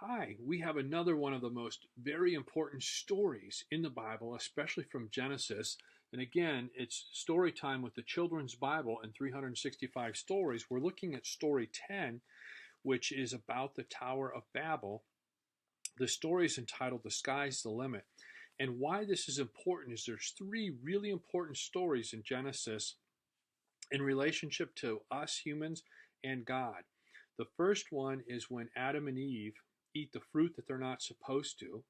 Hi, we have another one of the most very important stories in the Bible, especially from Genesis. And again, it's story time with the Children's Bible and 365 stories. We're looking at story 10, which is about the Tower of Babel. The story is entitled The Sky's the Limit. And why this is important is there's three really important stories in Genesis in relationship to us humans and God. The first one is when Adam and Eve eat the fruit that they're not supposed to.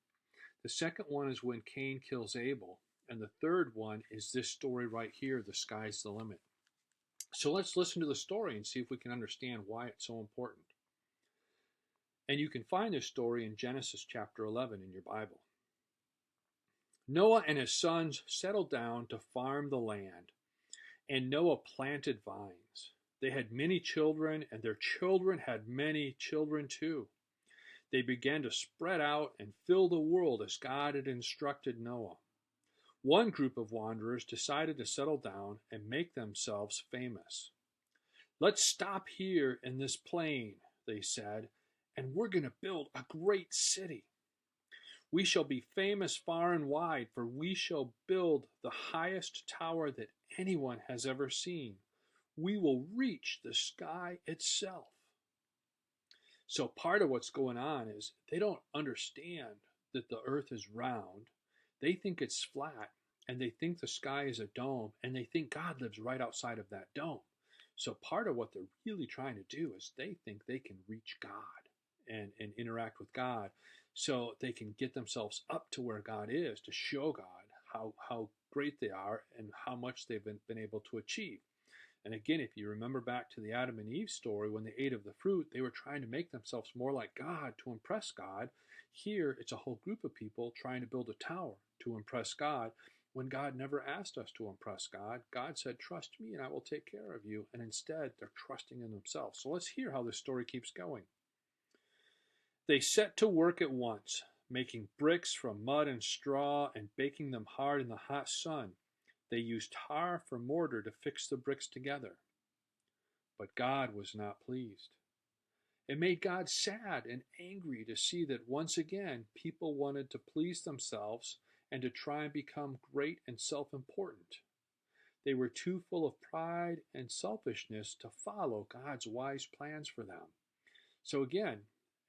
The second one is when Cain kills Abel. And the third one is this story right here, The Sky's the Limit. So let's listen to the story and see if we can understand why it's so important. And you can find this story in Genesis chapter 11 in your Bible. Noah and his sons settled down to farm the land, and Noah planted vines. They had many children, and their children had many children too. They began to spread out and fill the world as God had instructed Noah. One group of wanderers decided to settle down and make themselves famous. Let's stop here in this plain, they said, and we're going to build a great city. We shall be famous far and wide, for we shall build the highest tower that anyone has ever seen. We will reach the sky itself. So part of what's going on is they don't understand that the earth is round. They think it's flat, and they think the sky is a dome, and they think God lives right outside of that dome. So part of what they're really trying to do is they think they can reach God and interact with God so they can get themselves up to where God is to show God how great they are and how much they've been able to achieve. And again, if you remember back to the Adam and Eve story, when they ate of the fruit, they were trying to make themselves more like God to impress God. Here, it's a whole group of people trying to build a tower to impress God when God never asked us to impress God. God said, trust me and I will take care of you. And instead, they're trusting in themselves. So let's hear how this story keeps going. They set to work at once, making bricks from mud and straw and baking them hard in the hot sun. They used tar for mortar to fix the bricks together. But God was not pleased. It made God sad and angry to see that once again people wanted to please themselves and to try and become great and self-important. They were too full of pride and selfishness to follow God's wise plans for them. So again,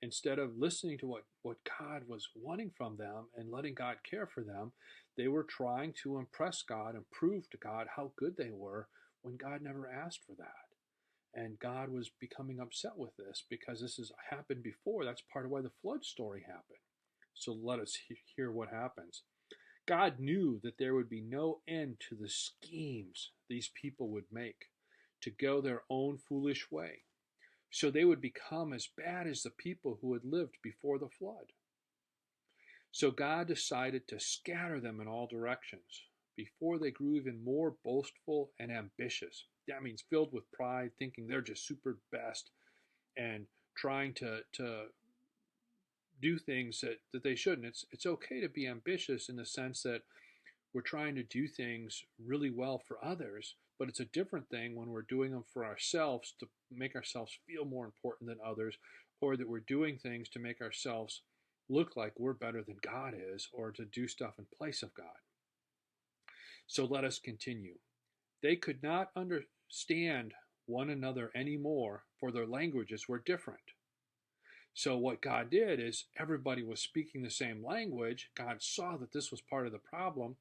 instead of listening to what God was wanting from them and letting God care for them, they were trying to impress God and prove to God how good they were when God never asked for that. And God was becoming upset with this because this has happened before. That's part of why the flood story happened. So let us hear what happens. God knew that there would be no end to the schemes these people would make to go their own foolish way. So they would become as bad as the people who had lived before the flood. So God decided to scatter them in all directions before they grew even more boastful and ambitious. That means filled with pride, thinking they're just super best and trying to do things that they shouldn't. It's okay to be ambitious in the sense that we're trying to do things really well for others, but it's a different thing when we're doing them for ourselves to make ourselves feel more important than others, or that we're doing things to make ourselves look like we're better than God is, or to do stuff in place of God. So let us continue. They could not understand one another anymore, for their languages were different. So what God did is everybody was speaking the same language. God saw that this was part of the problem.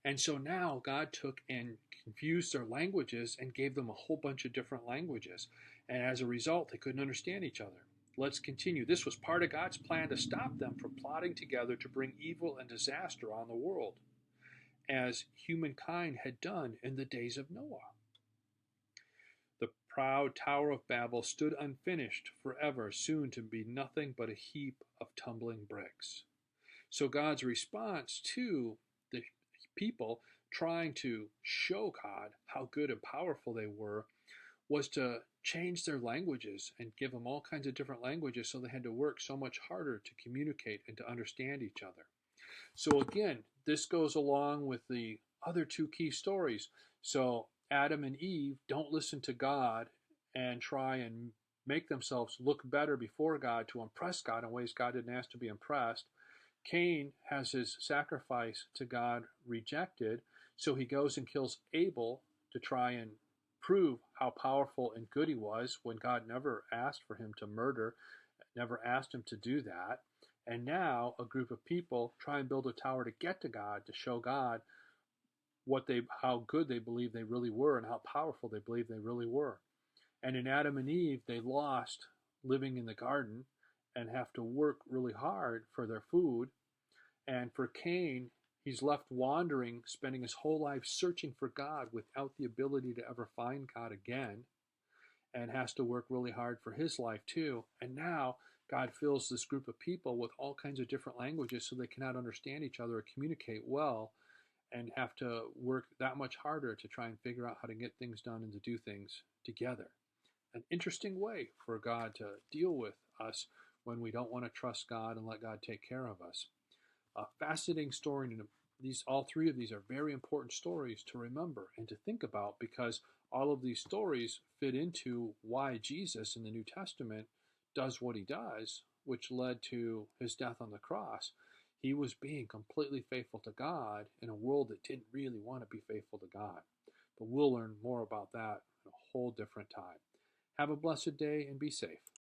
And so now God took and confused their languages and gave them a whole bunch of different languages. And as a result, they couldn't understand each other. Let's continue. This was part of God's plan to stop them from plotting together to bring evil and disaster on the world, as humankind had done in the days of Noah. The proud Tower of Babel stood unfinished forever, soon to be nothing but a heap of tumbling bricks. So God's response to the people trying to show God how good and powerful they were was to change their languages and give them all kinds of different languages, so they had to work so much harder to communicate and to understand each other. So again, this goes along with the other two key stories. So Adam and Eve don't listen to God and try and make themselves look better before God to impress God in ways God didn't ask to be impressed. Cain has his sacrifice to God rejected, so he goes and kills Abel to try and prove how powerful and good he was when God never asked for him to murder, never asked him to do that. And now a group of people try and build a tower to get to God, to show God how good they believe they really were and how powerful they believe they really were. And in Adam and Eve, they lost living in the garden and have to work really hard for their food. And for Cain, he's left wandering, spending his whole life searching for God without the ability to ever find God again, and has to work really hard for his life too. And now God fills this group of people with all kinds of different languages so they cannot understand each other or communicate well, and have to work that much harder to try and figure out how to get things done and to do things together. An interesting way for God to deal with us when we don't want to trust God and let God take care of us. A fascinating story, and all three of these are very important stories to remember and to think about, because all of these stories fit into why Jesus in the New Testament does what he does, which led to his death on the cross. He was being completely faithful to God in a world that didn't really want to be faithful to God. But we'll learn more about that in a whole different time. Have a blessed day and be safe.